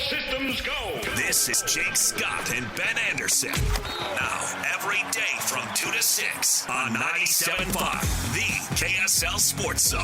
systems go. This is Jake Scott and Ben Anderson. Now, every day from 2 to 6 on 97.5, the KSL Sports Zone.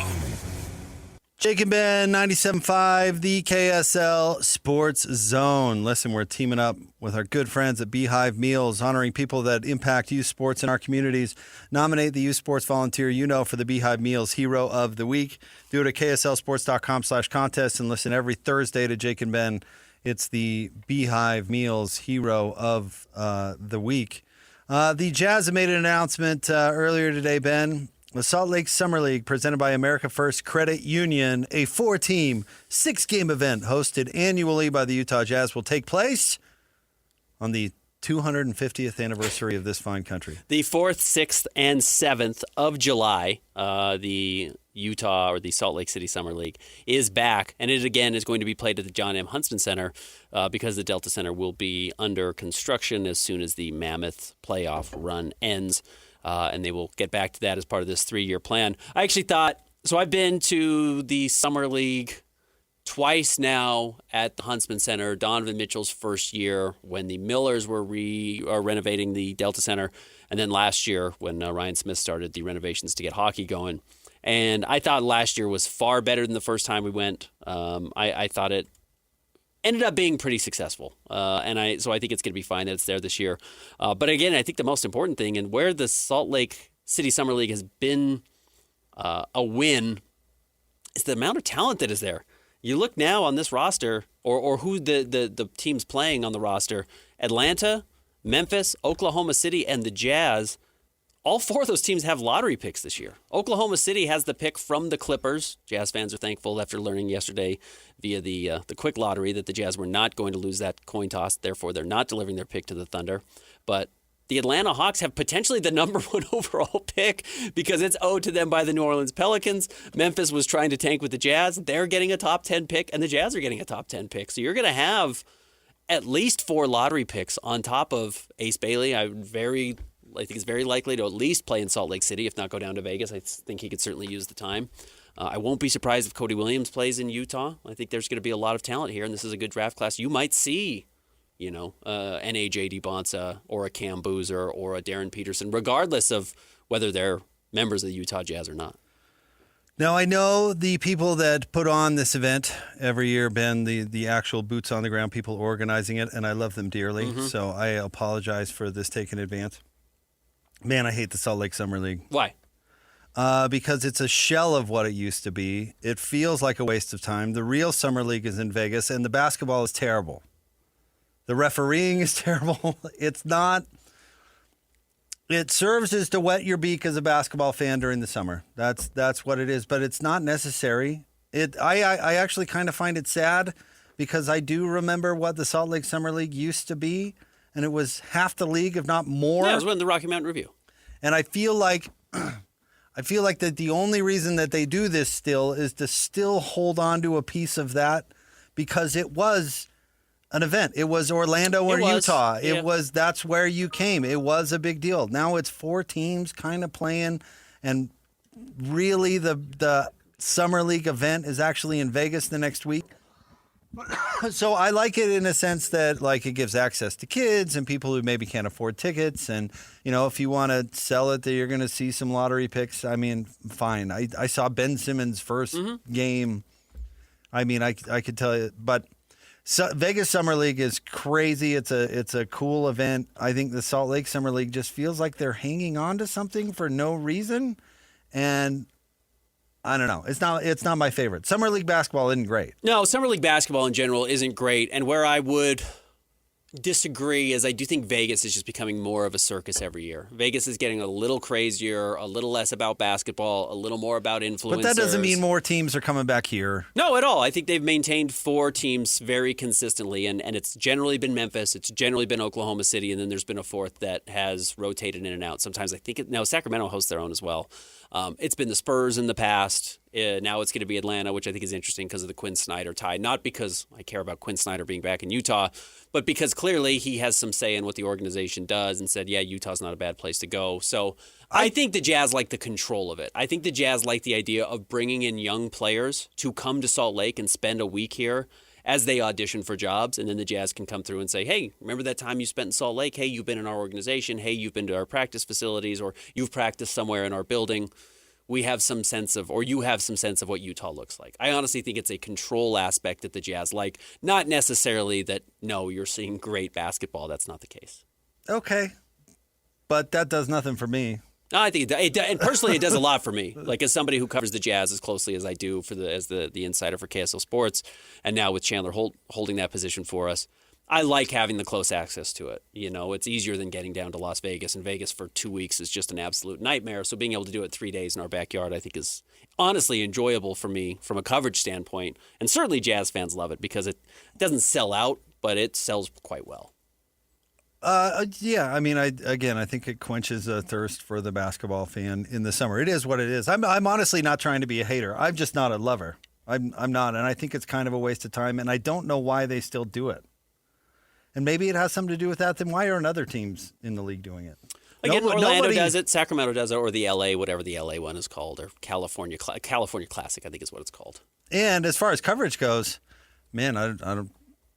Jake and Ben, 97.5, the KSL Sports Zone. Listen, we're teaming up with our good friends at Beehive Meals, honoring people that impact youth sports in our communities. Nominate the youth sports volunteer you know for the Beehive Meals Hero of the Week. Do it at kslsports.com/contest and listen every Thursday to Jake and Ben. It's the Beehive Meals Hero of the Week. The Jazz have made an announcement earlier today, Ben. The Salt Lake Summer League, presented by America First Credit Union, a 4-team, 6-game event hosted annually by the Utah Jazz, will take place on the 250th anniversary of this fine country. The 4th, 6th, and 7th of July, the Utah or the Salt Lake City Summer League is back, and it again is going to be played at the John M. Huntsman Center because the Delta Center will be under construction as soon as the Mammoth playoff run ends. And they will get back to that as part of this 3-year plan. I actually thought, so I've been to the Summer League twice now at the Huntsman Center. Donovan Mitchell's first year when the Millers were renovating the Delta Center. And then last year when Ryan Smith started the renovations to get hockey going. And I thought last year was far better than the first time we went. I thought it ended up being pretty successful, so I think it's going to be fine that it's there this year. But again, I think the most important thing, and where the Salt Lake City Summer League has been a win, is the amount of talent that is there. You look now on this roster, or who the teams playing on the roster: Atlanta, Memphis, Oklahoma City, and the Jazz. All 4 of those teams have lottery picks this year. Oklahoma City has the pick from the Clippers. Jazz fans are thankful after learning yesterday via the quick lottery that the Jazz were not going to lose that coin toss. Therefore, they're not delivering their pick to the Thunder. But the Atlanta Hawks have potentially the number 1 overall pick because it's owed to them by the New Orleans Pelicans. Memphis was trying to tank with the Jazz. They're getting a top 10 pick, and the Jazz are getting a top 10 pick. So you're going to have at least 4 lottery picks on top of Ace Bailey. I think he's very likely to at least play in Salt Lake City, if not go down to Vegas. I think he could certainly use the time. I won't be surprised if Cody Williams plays in Utah. I think there's going to be a lot of talent here, and this is a good draft class. You might see, an A.J. Bonsa or a Cam Boozer or a Darren Peterson, regardless of whether they're members of the Utah Jazz or not. Now, I know the people that put on this event every year, Ben, the actual boots-on-the-ground people organizing it, and I love them dearly, so I apologize for this take in advance. Man, I hate the Salt Lake Summer League. Why? Because it's a shell of what it used to be. It feels like a waste of time. The real Summer League is in Vegas, and the basketball is terrible. The refereeing is terrible. It's not. It serves as to whet your beak as a basketball fan during the summer. That's what it is, but it's not necessary. I actually kind of find it sad because I do remember what the Salt Lake Summer League used to be. And it was half the league, if not more. Yeah, it was winning the Rocky Mountain Review. And I feel like that the only reason that they do this still is to still hold on to a piece of that because it was an event. It was Orlando or Utah. Yeah. That's where you came. It was a big deal. Now it's 4 teams kind of playing, and really the Summer League event is actually in Vegas the next week. So I like it in a sense that it gives access to kids and people who maybe can't afford tickets. And, if you want to sell it, that you're going to see some lottery picks. I mean, fine. I saw Ben Simmons' first game. I mean, I could tell you. But Vegas Summer League is crazy. It's a cool event. I think the Salt Lake Summer League just feels like they're hanging on to something for no reason. And I don't know. It's not my favorite. Summer League basketball isn't great. No, Summer League basketball in general isn't great. And where I would disagree is I do think Vegas is just becoming more of a circus every year. Vegas is getting a little crazier, a little less about basketball, a little more about influencers. But that doesn't mean more teams are coming back here. No, at all. I think they've maintained 4 teams very consistently, and it's generally been Memphis, it's generally been Oklahoma City, and then there's been a 4th that has rotated in and out. Sometimes I think Sacramento hosts their own as well. It's been the Spurs in the past. Now it's going to be Atlanta, which I think is interesting because of the Quinn Snyder tie. Not because I care about Quinn Snyder being back in Utah, but because clearly he has some say in what the organization does and said, yeah, Utah's not a bad place to go. So I think the Jazz like the control of it. I think the Jazz like the idea of bringing in young players to come to Salt Lake and spend a week here as they audition for jobs, and then the Jazz can come through and say, hey, remember that time you spent in Salt Lake? Hey, you've been in our organization. Hey, you've been to our practice facilities, or you've practiced somewhere in our building. We have some sense of, or you have some sense of what Utah looks like. I honestly think it's a control aspect that the Jazz like, not necessarily that, no, you're seeing great basketball. That's not the case. Okay. But that does nothing for me. No, I think and personally, it does a lot for me. Like, as somebody who covers the Jazz as closely as I do as the insider for KSL Sports, and now with Chandler holding that position for us, I like having the close access to it. You know, it's easier than getting down to Las Vegas, and Vegas for 2 weeks is just an absolute nightmare. So being able to do it 3 days in our backyard, I think, is honestly enjoyable for me from a coverage standpoint. And certainly Jazz fans love it because it doesn't sell out, but it sells quite well. Yeah, I mean, I think it quenches a thirst for the basketball fan in the summer. It is what it is. I'm honestly not trying to be a hater. I'm just not a lover. I'm not, and I think it's kind of a waste of time, and I don't know why they still do it. And maybe it has something to do with that. Then why aren't other teams in the league doing it? Again, Orlando does it, Sacramento does it, or the LA, whatever the LA one is called, or California Classic, I think is what it's called. And as far as coverage goes, man, I don't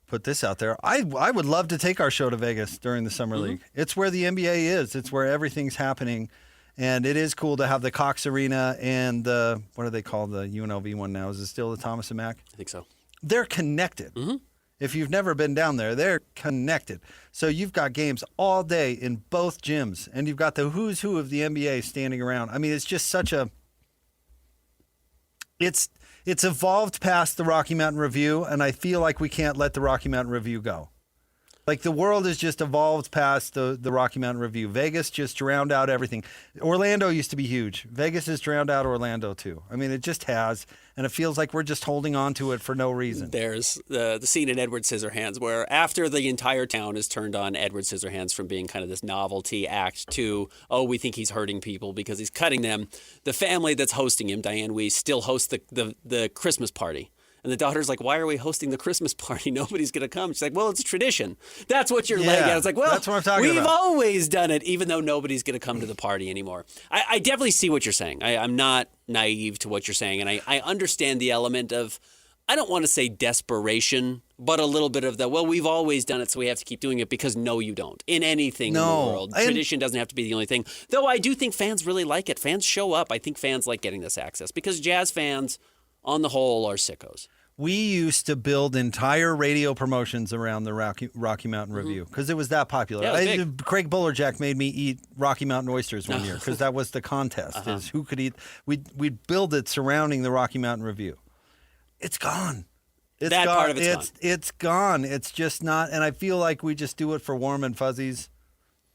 put this out there. I would love to take our show to Vegas during the Summer League. It's where the NBA is. It's where everything's happening. And it is cool to have the Cox Arena and the, what do they call the UNLV one now? Is it still the Thomas and Mack? I think so. They're connected. Mm-hmm. If you've never been down there, they're connected. So you've got games all day in both gyms, and you've got the who's who of the NBA standing around. I mean, it's just such a... It's evolved past the Rocky Mountain Review, and I feel like we can't let the Rocky Mountain Review go. Like, the world has just evolved past the Rocky Mountain Review. Vegas just drowned out everything. Orlando used to be huge. Vegas has drowned out Orlando, too. I mean, it just has, and it feels like we're just holding on to it for no reason. There's the scene in Edward Scissorhands where after the entire town is turned on Edward Scissorhands from being kind of this novelty act to, oh, we think he's hurting people because he's cutting them, the family that's hosting him, Diane Weiss, still hosts the Christmas party. And the daughter's like, why are we hosting the Christmas party? Nobody's going to come. She's like, well, it's a tradition. That's what you're laying at. It's like, well, that's what I'm talking we've about. always done it, even though nobody's going to come to the party anymore. I definitely see what you're saying. I'm not naive to what you're saying. And I understand the element of, I don't want to say desperation, but a little bit of the, well, we've always done it, so we have to keep doing it, because no, you don't. In anything in the world. Tradition doesn't have to be the only thing. Though I do think fans really like it. Fans show up. I think fans like getting this access because Jazz fans, on the whole, are sickos. We used to build entire radio promotions around the Rocky Mountain Review because it was that popular. Yeah, it was big. Craig Bullerjack made me eat Rocky Mountain oysters one year because that was the contest, is who could eat. We'd build it surrounding the Rocky Mountain Review. It's gone. Part of it's gone. It's gone. It's just not. And I feel like we just do it for warm and fuzzies.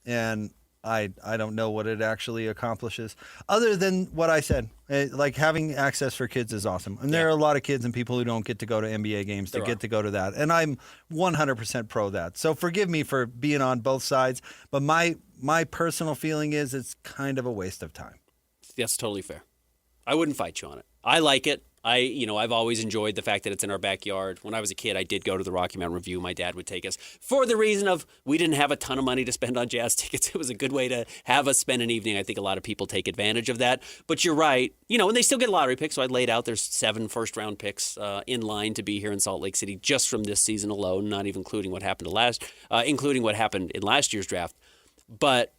And I don't know what it actually accomplishes other than what I said. Like, having access for kids is awesome. And there are a lot of kids and people who don't get to go to NBA games to get to go to that. And I'm 100% pro that. So forgive me for being on both sides. But my personal feeling is it's kind of a waste of time. That's totally fair. I wouldn't fight you on it. I like it. I've always enjoyed the fact that it's in our backyard. When I was a kid, I did go to the Rocky Mountain Review. My dad would take us for the reason of we didn't have a ton of money to spend on Jazz tickets. It was a good way to have us spend an evening. I think a lot of people take advantage of that. But you're right. And they still get lottery picks. So I laid out there's 7 first-round picks in line to be here in Salt Lake City just from this season alone, not even including what happened including what happened in last year's draft. But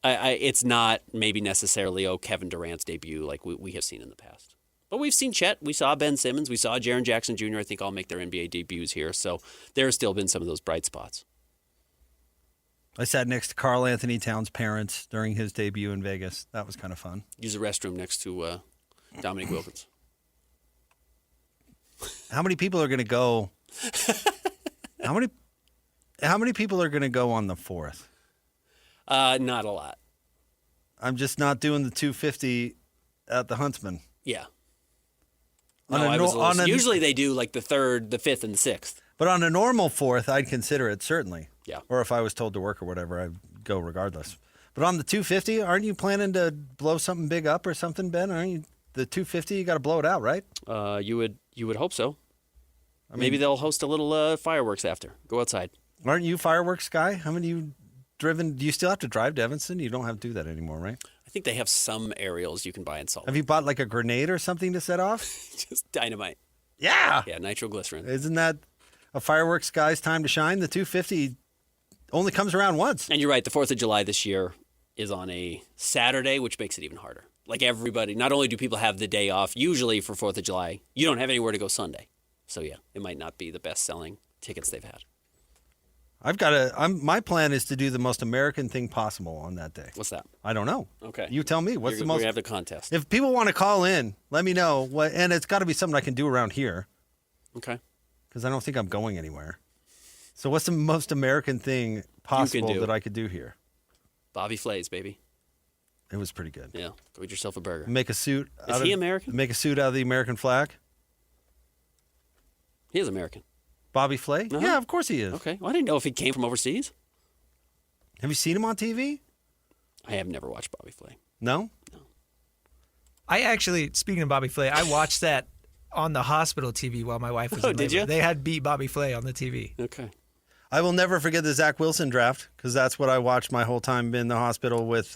it's not maybe necessarily Kevin Durant's debut like we have seen in the past. But we've seen Chet. We saw Ben Simmons. We saw Jaren Jackson Jr. I think all make their NBA debuts here. So there has still been some of those bright spots. I sat next to Karl Anthony Towns' parents during his debut in Vegas. That was kind of fun. Use a restroom next to Dominique Wilkins. How many people are going to go? How many people are going to go on the 4th? Not a lot. I'm just not doing the 250 at the Huntsman. Yeah. Usually they do like the 3rd, the 5th, and the 6th. But on a normal 4th, I'd consider it, certainly. Yeah. Or if I was told to work or whatever, I'd go regardless. But on the 250, aren't you planning to blow something big up or something, Ben? Aren't you? The 250, you got to blow it out, right? You would hope so. Maybe they'll host a little fireworks after. Go outside. Aren't you fireworks guy? How many you driven? Do you still have to drive to Evanston? You don't have to do that anymore, right? I think they have some aerials you can buy in Salt Lake. Have you bought like a grenade or something to set off? Just dynamite. Yeah. Yeah, nitroglycerin. Isn't that a fireworks guy's time to shine? The 250 only comes around once. And you're right, the 4th of July this year is on a Saturday, which makes it even harder. Like everybody, not only do people have the day off, usually for 4th of July, you don't have anywhere to go Sunday. So yeah, it might not be the best-selling tickets they've had. My plan is to do the most American thing possible on that day. What's that? I don't know. Okay. You tell me. What's the most? We have the contest. If people want to call in, let me know. And it's got to be something I can do around here. Okay. Because I don't think I'm going anywhere. So what's the most American thing possible that I could do here? Bobby Flay's, baby. It was pretty good. Yeah. Go eat yourself a burger. Make a suit. Is he American? Make a suit out of the American flag. He is American. Bobby Flay? Uh-huh. Yeah, of course he is. Okay. Well, I didn't know if he came from overseas. Have you seen him on TV? I have never watched Bobby Flay. No? I actually, speaking of Bobby Flay, I watched that on the hospital TV while my wife was in labor. Did you? They had beat Bobby Flay on the TV. Okay. I will never forget the Zach Wilson draft because that's what I watched my whole time in the hospital with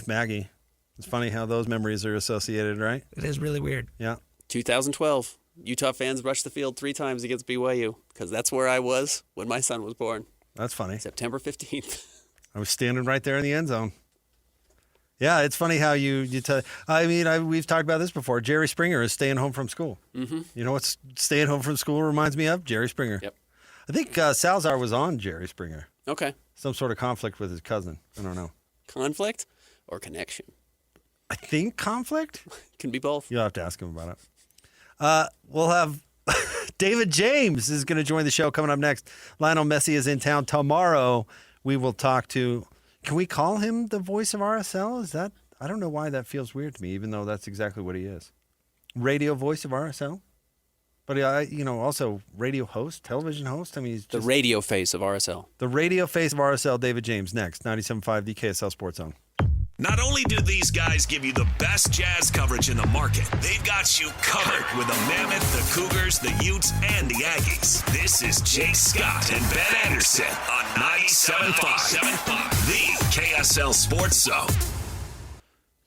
Maggie. It's funny how those memories are associated, right? It is really weird. Yeah. 2012. Utah fans rushed the field 3 times against BYU because that's where I was when my son was born. That's funny. September 15th. I was standing right there in the end zone. Yeah, it's funny how you tell. I mean, we've talked about this before. Jerry Springer is staying home from school. Mm-hmm. You know what staying home from school reminds me of? Jerry Springer. Yep. I think Salzar was on Jerry Springer. Okay. Some sort of conflict with his cousin. I don't know. Conflict or connection? I think conflict? Can be both. You'll have to ask him about it. We'll have David James is going to join the show coming up next. Lionel Messi is in town tomorrow. We will talk to. Can we call him the voice of RSL? Is that? I don't know why that feels weird to me, even though that's exactly what he is. Radio voice of RSL, but also radio host, television host. I mean, he's just the radio face of RSL. The radio face of RSL. David James next. 97.5 the KSL Sports Zone. Not only do these guys give you the best Jazz coverage in the market, they've got you covered with the Mammoth, the Cougars, the Utes, and the Aggies. This is Jay Scott and Ben Anderson on 97.5, the KSL Sports Zone.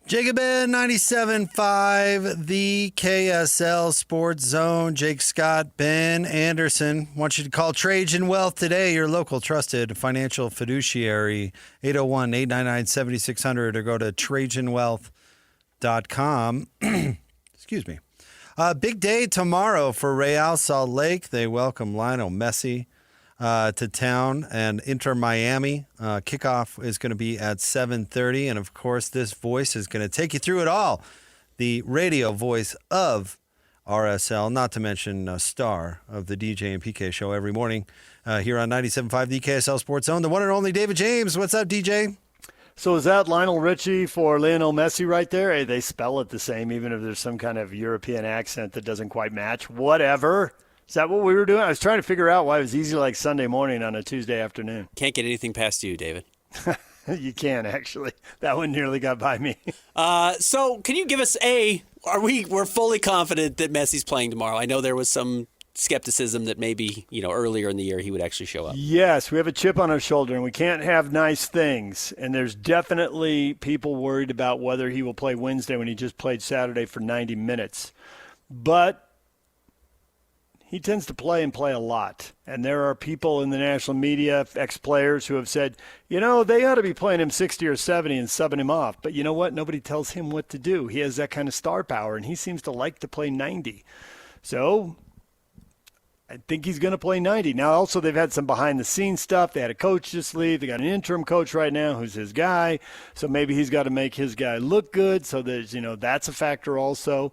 Jacob Ben, 97.5, the KSL Sports Zone. Jake Scott, Ben Anderson. Want you to call Trajan Wealth today, your local trusted financial fiduciary, 801-899-7600, or go to TrajanWealth.com. Excuse me. Big day tomorrow for Real Salt Lake. They welcome Lionel Messi to town, and Inter Miami. Kickoff is going to be at 7:30, and of course, this voice is going to take you through it all. The radio voice of RSL, not to mention a star of the DJ and PK show every morning here on 97.5 the KSL Sports Zone. The one and only David James. What's up, DJ? So is that Lionel Richie for Lionel Messi right there? Hey, they spell it the same, even if there's some kind of European accent that doesn't quite match. Whatever. Is that what we were doing? I was trying to figure out why it was easy like Sunday morning on a Tuesday afternoon. Can't get anything past you, David. You can, actually. That one nearly got by me. So can you give us we're fully confident that Messi's playing tomorrow? I know there was some skepticism that maybe, earlier in the year he would actually show up. Yes, we have a chip on our shoulder, and we can't have nice things. And there's definitely people worried about whether he will play Wednesday when he just played Saturday for 90 minutes. But he tends to play and play a lot. And there are people in the national media, ex-players, who have said, they ought to be playing him 60 or 70 and subbing him off. But you know what? Nobody tells him what to do. He has that kind of star power, and he seems to like to play 90. So I think he's going to play 90. Now, also, they've had some behind-the-scenes stuff. They had a coach just leave. They got an interim coach right now who's his guy. So maybe he's got to make his guy look good. So there's, that's a factor also.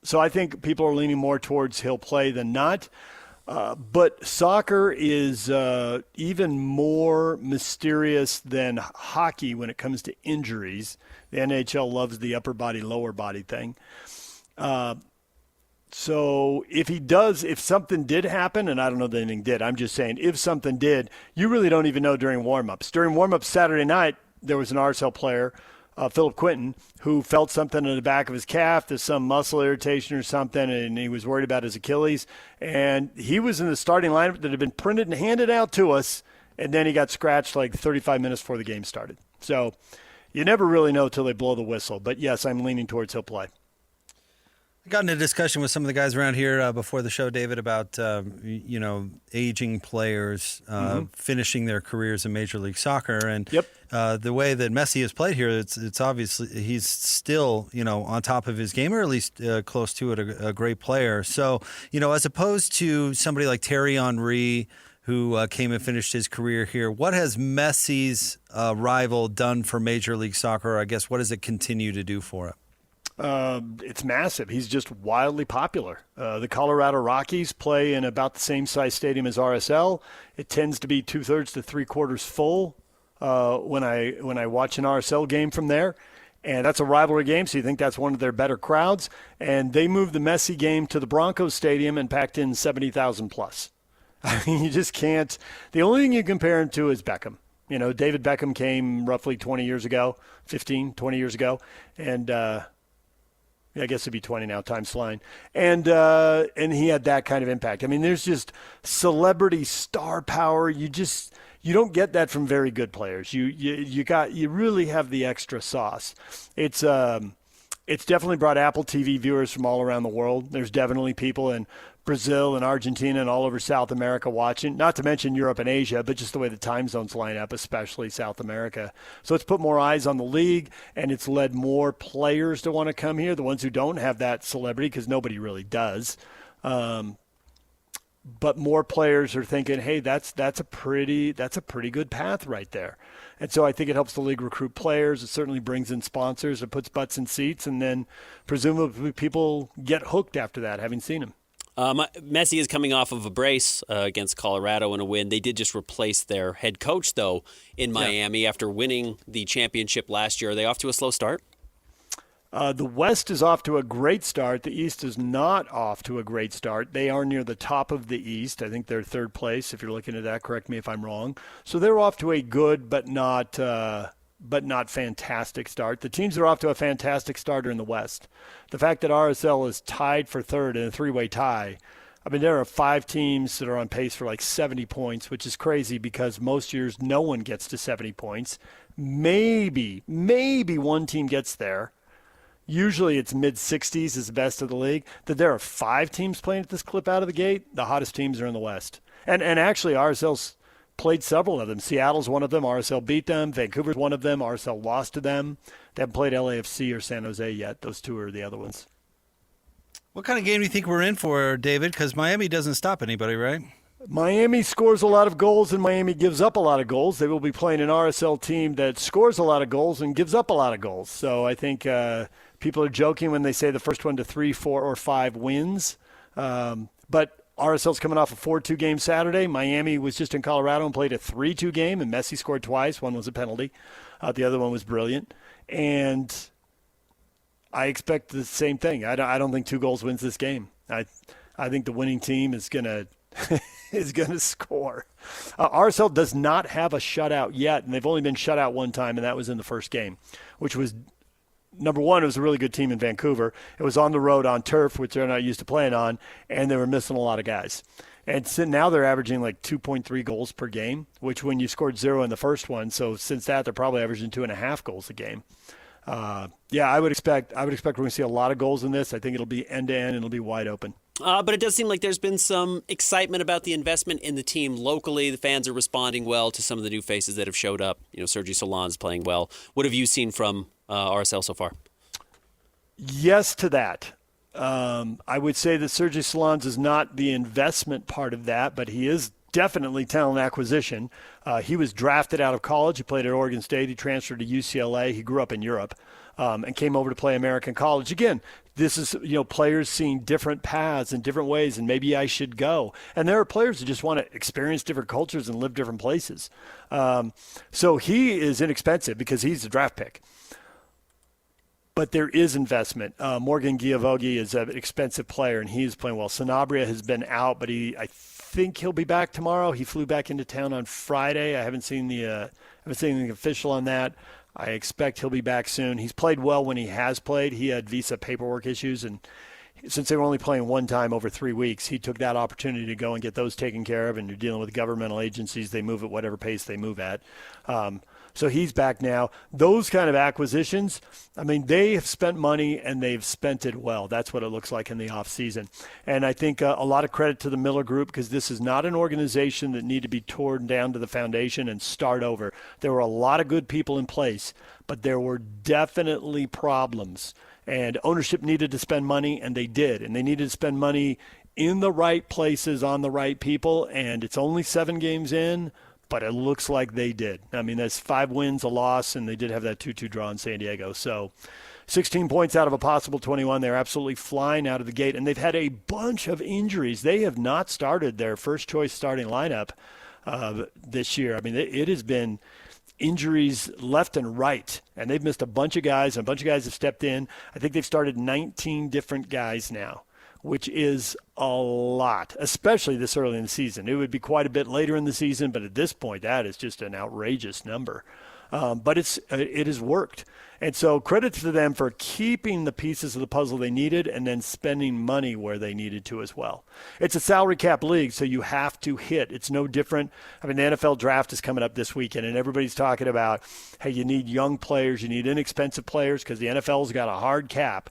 So I think people are leaning more towards he'll play than not. But soccer is even more mysterious than hockey when it comes to injuries. The NHL loves the upper body, lower body thing. So if something did happen, and I don't know that anything did, I'm just saying if something did, you really don't even know during warm-ups. During warm-ups Saturday night, there was an RSL player, Philip Quinton, who felt something in the back of his calf. There's some muscle irritation or something, and he was worried about his Achilles. And he was in the starting lineup that had been printed and handed out to us, and then he got scratched like 35 minutes before the game started. So you never really know till they blow the whistle. But, yes, I'm leaning towards he'll play. I got in a discussion with some of the guys around here before the show, David, about aging players finishing their careers in Major League Soccer, and the way that Messi has played here, it's obviously he's still on top of his game, or at least close to it, a great player. So as opposed to somebody like Thierry Henry, who came and finished his career here, what has Messi's rival done for Major League Soccer? Or I guess what does it continue to do for it? It's massive. He's just wildly popular. The Colorado Rockies play in about the same size stadium as RSL. It tends to be 2/3 to 3/4 full when I watch an RSL game from there. And that's a rivalry game, so you think that's one of their better crowds. And they moved the Messi game to the Broncos Stadium and packed in 70,000 plus. I mean, you just can't. The only thing you compare him to is Beckham. David Beckham came roughly 20 years ago, 20 years ago. And I guess it'd be 20 now, time's flying. And he had that kind of impact. I mean, there's just celebrity star power. You don't get that from very good players. You really have the extra sauce. It's definitely brought Apple TV viewers from all around the world. There's definitely people in Brazil and Argentina and all over South America watching, not to mention Europe and Asia, but just the way the time zones line up, especially South America. So it's put more eyes on the league, and it's led more players to want to come here, the ones who don't have that celebrity, because nobody really does. But more players are thinking, hey, that's a pretty good path right there. And so I think it helps the league recruit players. It certainly brings in sponsors. It puts butts in seats, and then presumably people get hooked after that, having seen him. Messi is coming off of a brace against Colorado in a win. They did just replace their head coach, though, in Miami after winning the championship last year. Are they off to a slow start? The West is off to a great start. The East is not off to a great start. They are near the top of the East. I think they're third place. If you're looking at that, correct me if I'm wrong. So they're off to a good but not fantastic start. The teams that are off to a fantastic start are in the West. The fact that RSL is tied for third in a three-way tie, I mean, there are 5 teams that are on pace for like 70 points, which is crazy because most years no one gets to 70 points. Maybe one team gets there. Usually it's mid-60s is the best of the league. That there are 5 teams playing at this clip out of the gate, the hottest teams are in the West. And actually RSL's played several of them. Seattle's one of them. RSL beat them. Vancouver's one of them. RSL lost to them. They haven't played LAFC or San Jose yet. Those 2 are the other ones. What kind of game do you think we're in for, David? Because Miami doesn't stop anybody, right? Miami scores a lot of goals, and Miami gives up a lot of goals. They will be playing an RSL team that scores a lot of goals and gives up a lot of goals. So I think people are joking when they say the first one to 3, 4, or 5 wins. But RSL's coming off a 4-2 game Saturday. Miami was just in Colorado and played a 3-2 game, and Messi scored twice. One was a penalty. The other one was brilliant. And I expect the same thing. I don't think 2 goals wins this game. I think the winning team is going to score. RSL does not have a shutout yet, and they've only been shut out one time, and that was in the first game, which was – number one, it was a really good team in Vancouver. It was on the road on turf, which they're not used to playing on, and they were missing a lot of guys. And so now they're averaging like 2.3 goals per game, which when you scored 0 in the first one, so since that, they're probably averaging 2.5 goals a game. I would expect we're going to see a lot of goals in this. I think it'll be end-to-end and it'll be wide open. But it does seem like there's been some excitement about the investment in the team locally. The fans are responding well to some of the new faces that have showed up. Sergi Solan's playing well. What have you seen from RSL so far? Yes to that. I would say that Sergi Solan's is not the investment part of that, but he is definitely talent acquisition. He was drafted out of college. He played at Oregon State. He transferred to UCLA. He grew up in Europe and came over to play American college. Again, this is, players seeing different paths and different ways, and maybe I should go. And there are players who just want to experience different cultures and live different places. So he is inexpensive because he's a draft pick. But there is investment. Morgan Giavogi is an expensive player, and he's playing well. Sanabria has been out, but I think he'll be back tomorrow. He flew back into town on Friday. I haven't seen anything official on that. I expect he'll be back soon. He's played well when he has played. He had visa paperwork issues, and since they were only playing one time over 3 weeks, he took that opportunity to go and get those taken care of, and you're dealing with governmental agencies. They move at whatever pace they move at. So he's back now. Those kind of acquisitions, I mean, they have spent money and they've spent it well. That's what it looks like in the offseason. And I think a lot of credit to the Miller Group, because this is not an organization that need to be torn down to the foundation and start over. There were a lot of good people in place, but there were definitely problems. And ownership needed to spend money, and they did. And they needed to spend money in the right places on the right people. And it's only 7 games in, but it looks like they did. I mean, that's 5 wins, a loss, and they did have that 2-2 draw in San Diego. So 16 points out of a possible 21. They're absolutely flying out of the gate, and they've had a bunch of injuries. They have not started their first-choice starting lineup this year. I mean, it has been injuries left and right, and they've missed a bunch of guys, and a bunch of guys have stepped in. I think they've started 19 different guys now, which is a lot, especially this early in the season. It would be quite a bit later in the season, but at this point, that is just an outrageous number. But it has worked. And so credit to them for keeping the pieces of the puzzle they needed and then spending money where they needed to as well. It's a salary cap league, so you have to hit. It's no different. I mean, the NFL draft is coming up this weekend, and everybody's talking about, hey, you need young players, you need inexpensive players because the NFL's got a hard cap.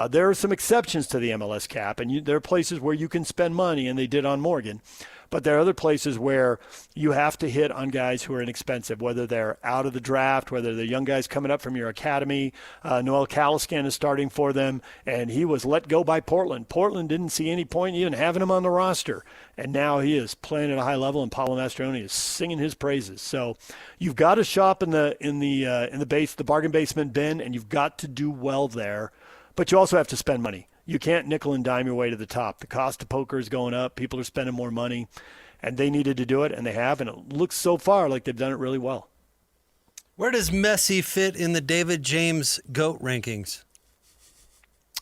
There are some exceptions to the MLS cap, and there are places where you can spend money, and they did on Morgan. But there are other places where you have to hit on guys who are inexpensive, whether they're out of the draft, whether they're young guys coming up from your academy. Noel Caliscan is starting for them, and he was let go by Portland. Portland didn't see any point in even having him on the roster, and now he is playing at a high level, and Paulo Mastroeni is singing his praises. So you've got to shop in the bargain basement bin, and you've got to do well there, but you also have to spend money. You can't nickel and dime your way to the top. The cost of poker is going up. People are spending more money, and they needed to do it, and they have, and it looks so far like they've done it really well. Where does Messi fit in the David James GOAT rankings?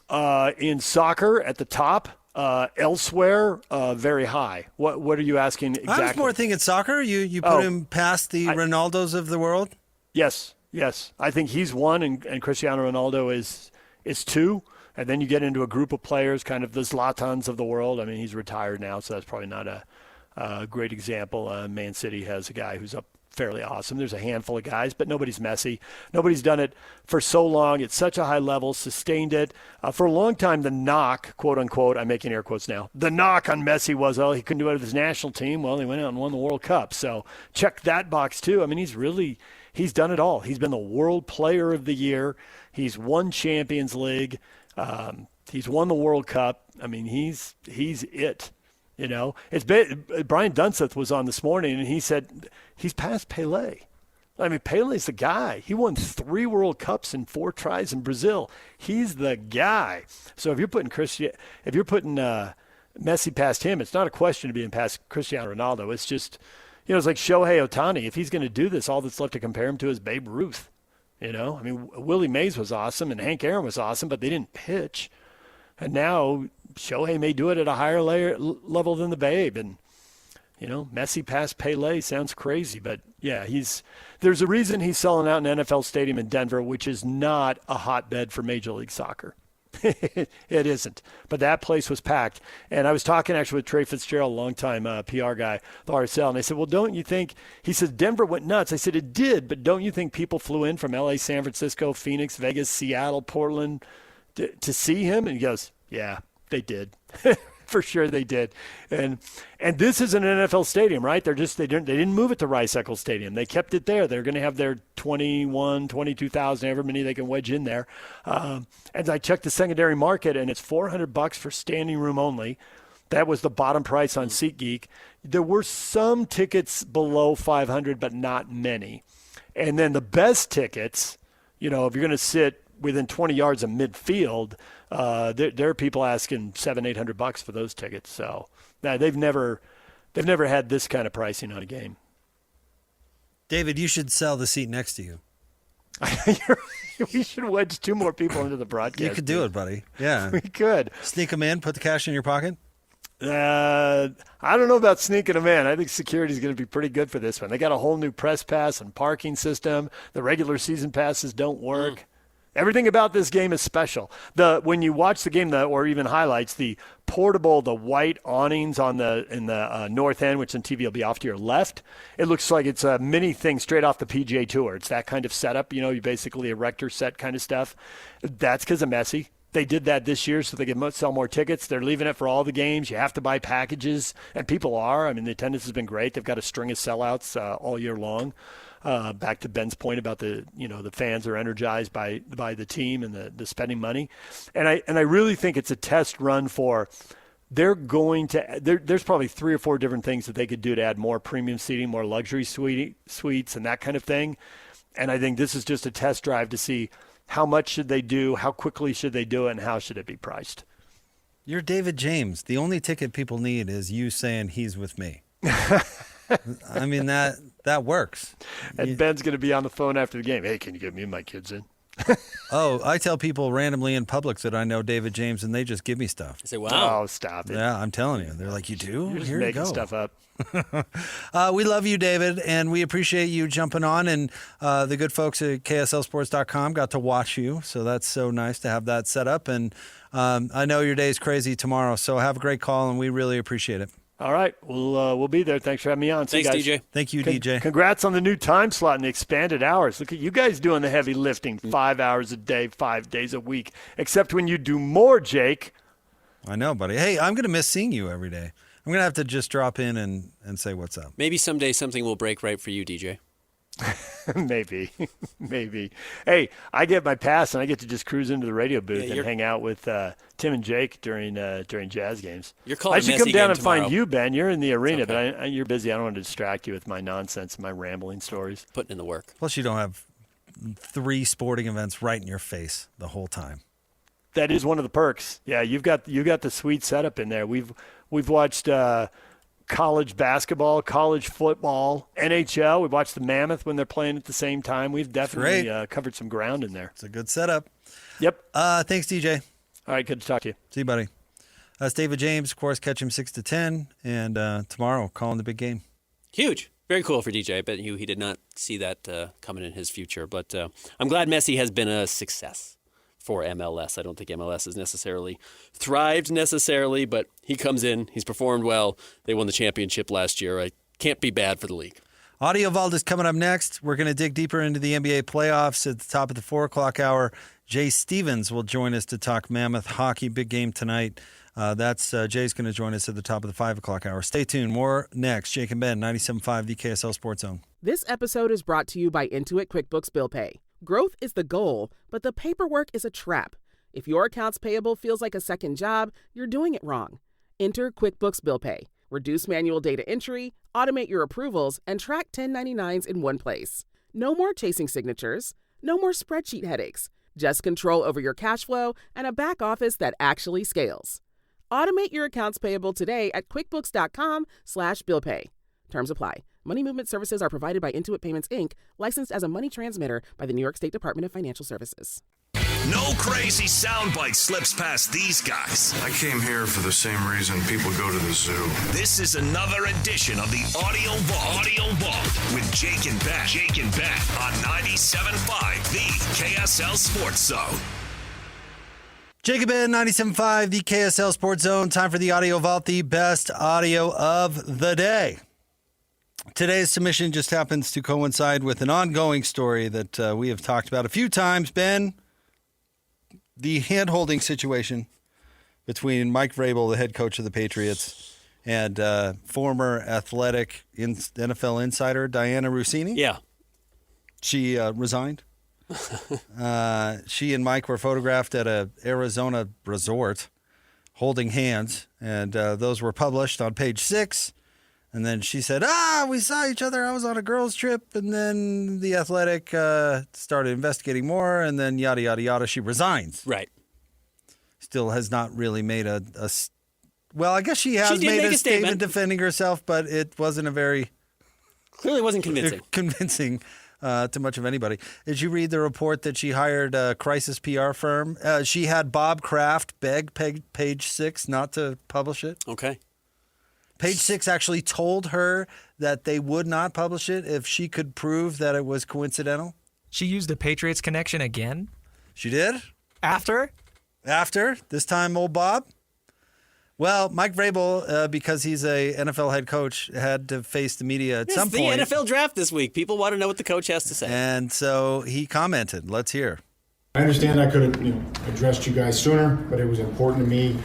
In soccer, at the top. Elsewhere, very high. What are you asking exactly? I was more thinking soccer. You put him past the Ronaldos of the world? Yes. I think he's 1, and Cristiano Ronaldo is 2. And then you get into a group of players, kind of the Zlatans of the world. I mean, he's retired now, so that's probably not a great example. Man City has a guy who's up fairly awesome. There's a handful of guys, but nobody's Messi. Nobody's done it for so long. It's such a high level, sustained it. For a long time, the knock, quote unquote, I'm making air quotes now, the knock on Messi was, he couldn't do it with his national team. Well, he went out and won the World Cup. So check that box too. I mean, he's done it all. He's been the World Player of the Year. He's won Champions League. He's won the World Cup. I mean, he's it. You know, Brian Dunseth was on this morning, and he said he's past Pelé. I mean, Pele's the guy. He won 3 World Cups in 4 tries in Brazil. He's the guy. So if you're putting Messi past him, it's not a question of being past Cristiano Ronaldo. It's just, it's like Shohei Ohtani. If he's going to do this, all that's left to compare him to is Babe Ruth. I mean, Willie Mays was awesome and Hank Aaron was awesome, but they didn't pitch. And now Shohei may do it at a higher level than the Babe. And, Messi past Pelé sounds crazy. But, yeah, there's a reason he's selling out an NFL stadium in Denver, which is not a hotbed for Major League Soccer. It isn't. But that place was packed. And I was talking actually with Trey Fitzgerald, a longtime PR guy, the RSL, and I said, well, don't you think – he says Denver went nuts. I said, it did, but don't you think people flew in from L.A., San Francisco, Phoenix, Vegas, Seattle, Portland to see him? And he goes, yeah, they did. For sure they did. And this is an NFL stadium, right? They didn't move it to Rice-Eccles Stadium. They kept it there. They're going to have their 22,000, however many they can wedge in there. And I checked the secondary market, and it's $400 for standing room only. That was the bottom price on SeatGeek. There were some tickets below $500, but not many. And then the best tickets, if you're going to sit within 20 yards of midfield, there are people asking $700-800 for those tickets. So now they've never had this kind of pricing on a game. David, you should sell the seat next to you. We should wedge 2 more people into the broadcast. You could do it, buddy. Yeah, we could sneak them in, put the cash in your pocket. I don't know about sneaking them in. I think security is going to be pretty good for this one. They got a whole new press pass and parking system. The regular season passes don't work. Everything about this game is special. When you watch the game, or even highlights, the white awnings in the north end, which on TV will be off to your left, it looks like it's a mini thing straight off the PGA Tour. It's that kind of setup, you basically a Rector set kind of stuff. That's because of Messi. They did that this year so they could sell more tickets. They're leaving it for all the games. You have to buy packages, and people are. I mean, the attendance has been great. They've got a string of sellouts all year long. Back to Ben's point about the fans are energized by the team and the spending money, and I really think it's a test run for. There's probably 3 or 4 different things that they could do to add more premium seating, more luxury suites, and that kind of thing. And I think this is just a test drive to see how much should they do, how quickly should they do it, and how should it be priced. You're David James. The only ticket people need is you saying he's with me. I mean, that works. And Ben's going to be on the phone after the game. Hey, can you get me and my kids in? Oh, I tell people randomly in public that I know David James, and they just give me stuff. I say, wow. Oh, stop it. Yeah, I'm telling you. They're like, you do? You're just Here making you go. stuff up. We love you, David, and we appreciate you jumping on. And the good folks at KSLSports.com got to watch you, so that's so nice to have that set up. And I know your day's crazy tomorrow, so have a great call, and we really appreciate it. All right, we'll be there. Thanks for having me on. See Thanks, you guys. DJ. Thank you, DJ. Congrats on the new time slot and the expanded hours. Look at you guys doing the heavy lifting, 5 hours a day, 5 days a week. Except when you do more, Jake. I know, buddy. Hey, I'm going to miss seeing you every day. I'm going to have to just drop in and say what's up. Maybe someday something will break right for you, DJ. Maybe. Hey, I get my pass and I get to just cruise into the radio booth and hang out with Tim and Jake during Jazz games. You're calling I should Messi come down game and find tomorrow. you, Ben. You're in the arena, Okay. but you're busy. I don't want to distract you with my nonsense, my rambling stories. Putting in the work. Plus, you don't have 3 sporting events right in your face the whole time. That is one of the perks. Yeah, you got the sweet setup in there. We've watched college basketball, college football, NHL. We've watched the Mammoth when they're playing at the same time. We've definitely covered some ground in there. It's a good setup. Yep. Thanks, DJ. All right, good to talk to you. See you, buddy. That's David James. Of course, catch him 6 to 10, and tomorrow, calling the big game. Huge. Very cool for DJ. I bet you he did not see that coming in his future. But I'm glad Messi has been a success for MLS. I don't think MLS has necessarily thrived but he comes in, he's performed well. They won the championship last year. I can't be bad for the league. Audio Vault is coming up next. We're going to dig deeper into the NBA playoffs at the top of the 4 o'clock hour. Jay Stevens will join us to talk Mammoth hockey. Big game tonight. Jay's going to join us at the top of the 5 o'clock hour. Stay tuned. More next. Jake and Ben, 97.5, the KSL Sports Zone. This episode is brought to you by Intuit QuickBooks Bill Pay. Growth is the goal, but the paperwork is a trap. If your accounts payable feels like a second job, you're doing it wrong. Enter QuickBooks Bill Pay. Reduce manual data entry, automate your approvals, and track 1099s in one place. No more chasing signatures. No more spreadsheet headaches. Just control over your cash flow and a back office that actually scales. Automate your accounts payable today at QuickBooks.com/BillPay. Terms apply. Money movement services are provided by Intuit Payments, Inc., licensed as a money transmitter by the New York State Department of Financial Services. No crazy soundbite slips past these guys. I came here for the same reason people go to the zoo. This is another edition of the Audio Vault with Jake and Ben. On 97.5, the KSL Sports Zone. Jacob Ben, 97.5, the KSL Sports Zone. Time for the Audio Vault, the best audio of the day. Today's submission just happens to coincide with an ongoing story that we have talked about a few times. Ben, the hand-holding situation between Mike Vrabel, the head coach of the Patriots, and former athletic NFL insider Diana Rossini. Yeah. She resigned. She and Mike were photographed at an Arizona resort holding hands, and those were published on page 6. And then she said, we saw each other. I was on a girls' trip. And then the Athletic started investigating more. And then yada, yada, yada. She resigns. Right. Still has not really made well, I guess she has did made make a a statement statement defending herself, but it wasn't a very Clearly wasn't convincing to much of anybody. Did you read the report that she hired a crisis PR firm? She had Bob Kraft beg page 6 not to publish it. Okay. Page 6 actually told her that they would not publish it if she could prove that it was coincidental. She used a Patriots connection again? She did? After? After? This time, old Bob? Well, Mike Vrabel, because he's a NFL head coach, had to face the media at some point. It's the NFL draft this week. People want to know what the coach has to say. And so he commented. Let's hear. I understand I could have addressed you guys sooner, but it was important to me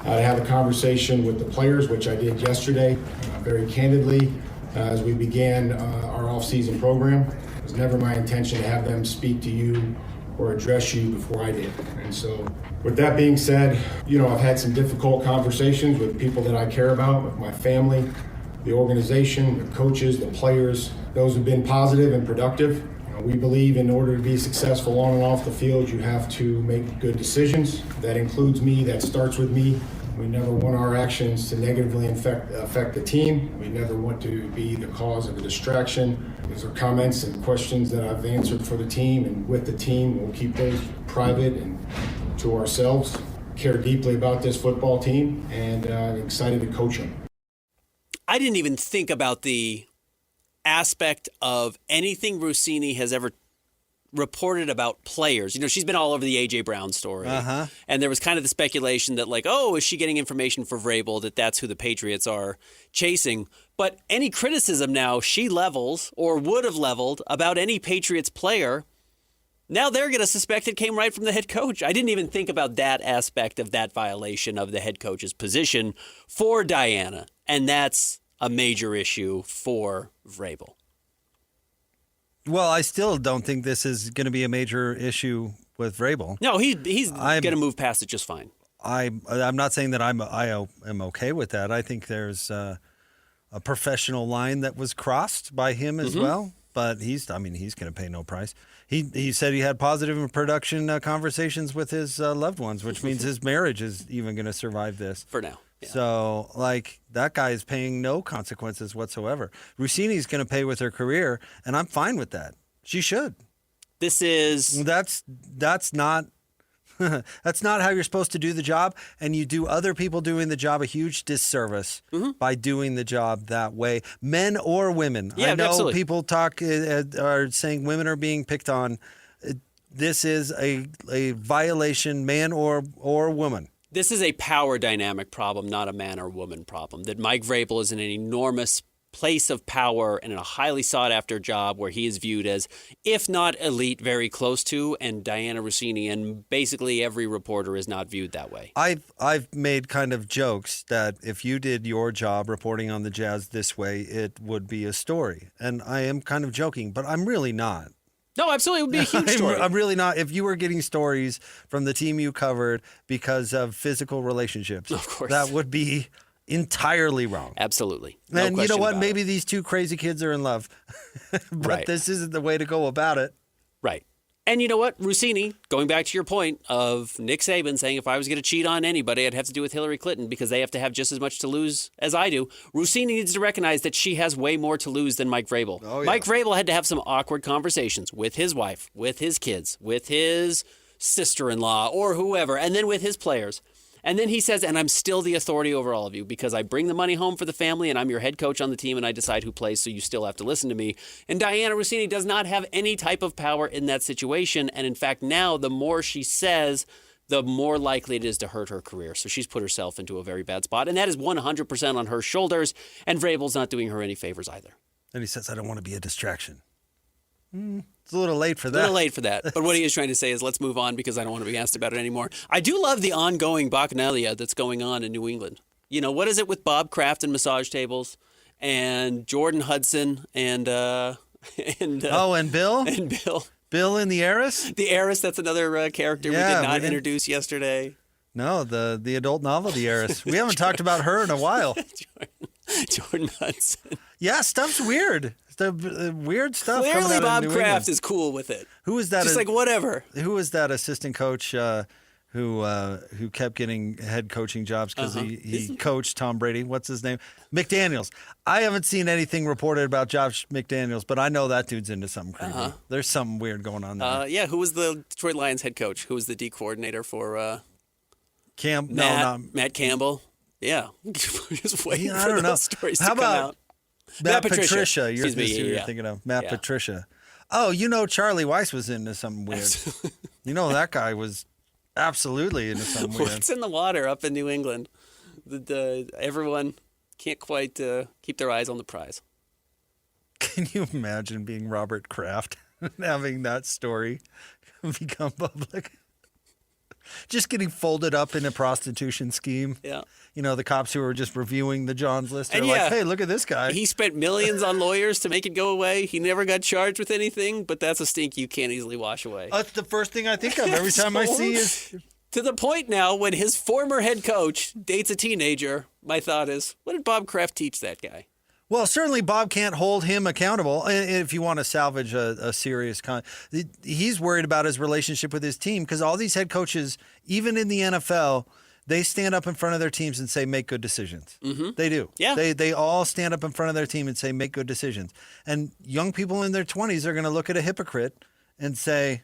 to have a conversation with the players, which I did yesterday, very candidly, as we began our off-season program. It was never my intention to have them speak to you or address you before I did. And so with that being said, I've had some difficult conversations with people that I care about, with my family, the organization, the coaches, the players. Those have been positive and productive. We believe in order to be successful on and off the field, you have to make good decisions. That includes me, that starts with me. We never want our actions to negatively affect the team. We never want to be the cause of a distraction. These are comments and questions that I've answered for the team and with the team. We'll keep those private and to ourselves. Care deeply about this football team and excited to coach them. I didn't even think about the aspect of anything Rossini has ever reported about players. She's been all over the A.J. Brown story. And there was kind of the speculation that is she getting information for Vrabel that that's who the Patriots are chasing? But any criticism now she levels or would have leveled about any Patriots player, now they're going to suspect it came right from the head coach. I didn't even think about that aspect of that violation of the head coach's position for Diana. And that's a major issue for Vrabel. Well, I still don't think this is going to be a major issue with Vrabel. No, he's going to move past it just fine. I'm not saying that I am okay with that. I think there's a professional line that was crossed by him as well. But he's going to pay no price. He said he had positive and production conversations with his loved ones, which means his marriage is even going to survive this. For now. Yeah. So, that guy is paying no consequences whatsoever. Rossini's going to pay with her career, and I'm fine with that. She should. That's not that's not how you're supposed to do the job, and you do other people doing the job a huge disservice by doing the job that way, men or women. Yeah, I know absolutely. people are saying women are being picked on. This is a violation, man or woman. This is a power dynamic problem, not a man or woman problem. That Mike Vrabel is in an enormous place of power and in a highly sought-after job where he is viewed as, if not elite, very close to, and Diana Rossini and basically every reporter is not viewed that way. I've made kind of jokes that if you did your job reporting on the Jazz this way, it would be a story. And I am kind of joking, but I'm really not. No, absolutely. It would be a huge story. I'm really not. If you were getting stories from the team you covered because of physical relationships, of course, that would be entirely wrong. Absolutely. No and you know what? Maybe it. These two crazy kids are in love. But right. This isn't the way to go about it. Right. And you know what? Rossini, going back to your point of Nick Saban saying if I was going to cheat on anybody, I'd have to do with Hillary Clinton because they have to have just as much to lose as I do. Rossini needs to recognize that she has way more to lose than Mike Vrabel. Oh, yeah. Mike Vrabel had to have some awkward conversations with his wife, with his kids, with his sister-in-law or whoever, and then with his players. And then he says, and I'm still the authority over all of you because I bring the money home for the family and I'm your head coach on the team and I decide who plays, so you still have to listen to me. And Diana Rossini does not have any type of power in that situation. And in fact, now the more she says, the more likely it is to hurt her career. So she's put herself into a very bad spot. And that is 100% on her shoulders. And Vrabel's not doing her any favors either. And he says, I don't want to be a distraction. It's a little late for that. A little late for that. But what he is trying to say is let's move on because I don't want to be asked about it anymore. I do love the ongoing bacchanalia that's going on in New England. You know, what is it with Bob Kraft and massage tables and Jordan Hudson and Bill? And Bill? Bill and the heiress? The heiress, that's another character we did not introduce yesterday. No, the adult novel, The Heiress. We haven't talked about her in a while. Jordan Hudson. Yeah, stuff's weird. The weird stuff. Clearly, Bob Kraft England. is cool with it. Who is that? Just like whatever. Who was that assistant coach who kept getting head coaching jobs because he coached Tom Brady? What's his name? McDaniels. I haven't seen anything reported about Josh McDaniels, but I know that dude's into something creepy. There's something weird going on there. Yeah, who was the Detroit Lions head coach? Who was the D coordinator for Matt Campbell? Yeah. Just waiting for those stories to come out. Matt Patricia. You're Excuse me, you're thinking of Matt Patricia. Oh, Charlie Weiss was into something weird. That guy was absolutely into something weird. What's in the water up in New England? Everyone can't quite keep their eyes on the prize. Can you imagine being Robert Kraft and having that story become public? Just getting folded up in a prostitution scheme. Yeah. The cops who were just reviewing the John's list are And like, hey, look at this guy. He spent millions on lawyers to make it go away. He never got charged with anything, but that's a stink you can't easily wash away. That's the first thing I think of every time I see is... To the point now when his former head coach dates a teenager, my thought is, what did Bob Kraft teach that guy? Well, certainly Bob can't hold him accountable if you want to salvage a serious he's worried about his relationship with his team because all these head coaches, even in the NFL, they stand up in front of their teams and say, make good decisions. Mm-hmm. They do. Yeah. They all stand up in front of their team and say, make good decisions. And young people in their 20s are going to look at a hypocrite and say,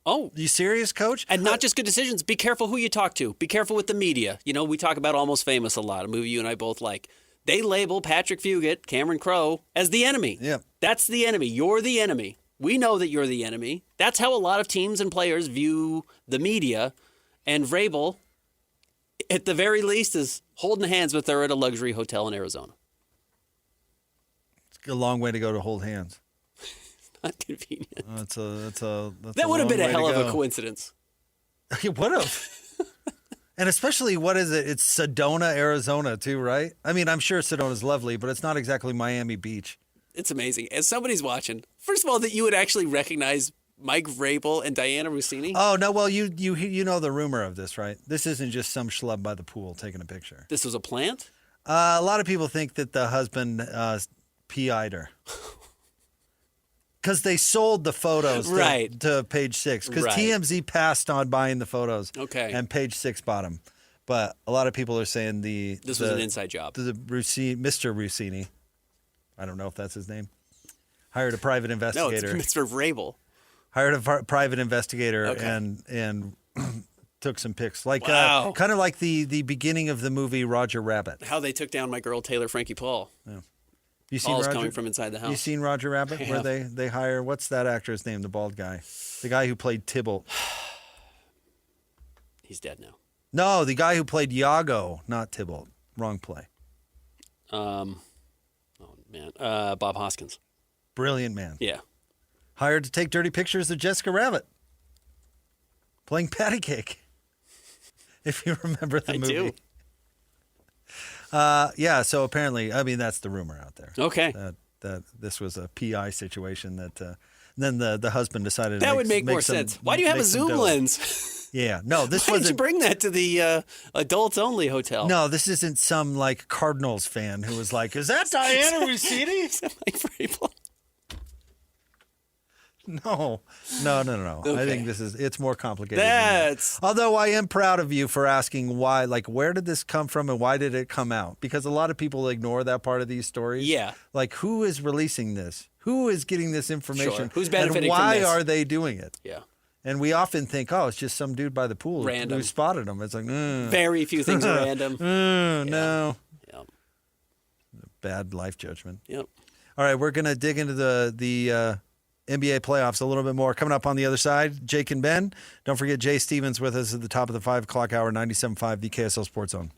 oh, you serious, coach? And not just good decisions. Be careful who you talk to. Be careful with the media. We talk about Almost Famous a lot, a movie you and I both like. They label Patrick Fugit, Cameron Crowe, as the enemy. Yeah. That's the enemy. You're the enemy. We know that you're the enemy. That's how a lot of teams and players view the media. And Vrabel, at the very least, is holding hands with her at a luxury hotel in Arizona. It's a long way to go to hold hands. Not convenient. That's that would have been a hell of a coincidence. It would have. And especially, what is it? It's Sedona, Arizona, too, right? I mean, I'm sure Sedona's lovely, but it's not exactly Miami Beach. It's amazing. As somebody's watching, first of all, that you would actually recognize Mike Vrabel and Diana Rossini. Oh, no, well, you know the rumor of this, right? This isn't just some schlub by the pool taking a picture. This was a plant? A lot of people think that the husband PI'd her. Because they sold the photos to Page Six. Because TMZ passed on buying the photos. Okay. And Page Six bought them. But a lot of people are saying this was an inside job. Mr. Rossini, I don't know if that's his name, hired a private investigator. No, it's Mr. Vrabel. Hired a private investigator and took some pics. Kind of like the beginning of the movie Roger Rabbit. How they took down my girl Taylor Frankie Paul. Yeah. You seen Paul's Roger? Coming from inside the house. You seen Roger Rabbit? Where they hire, what's that actor's name, the bald guy? The guy who played Tybalt. He's dead now. No, the guy who played Iago, not Tybalt. Wrong play. Oh, man. Bob Hoskins. Brilliant man. Yeah. Hired to take dirty pictures of Jessica Rabbit. Playing patty cake. If you remember the movie. I do. Yeah, so apparently, I mean, that's the rumor out there. Okay. That this was a PI situation that then the husband decided that would make more sense. Why do you have a zoom lens? Yeah, no, this Why wasn't. did you bring that to the adults only hotel? No, this isn't some like Cardinals fan who was like, "Is that Diana Rossini?" Is that Mike Vrabel? No. Okay. I think it's more complicated. than that. Although I am proud of you for asking why, like, where did this come from and why did it come out? Because a lot of people ignore that part of these stories. Yeah. Like, who is releasing this? Who is getting this information? Sure. Who's benefiting and why from this? are they doing it? Yeah. And we often think, oh, it's just some dude by the pool Random. who spotted him. It's like, very few things are random. No. Yep. Bad life judgment. Yep. All right, we're going to dig into the NBA playoffs a little bit more. Coming up on the other side, Jake and Ben. Don't forget Jay Stevens with us at the top of the 5 o'clock hour, 97.5, the KSL Sports Zone.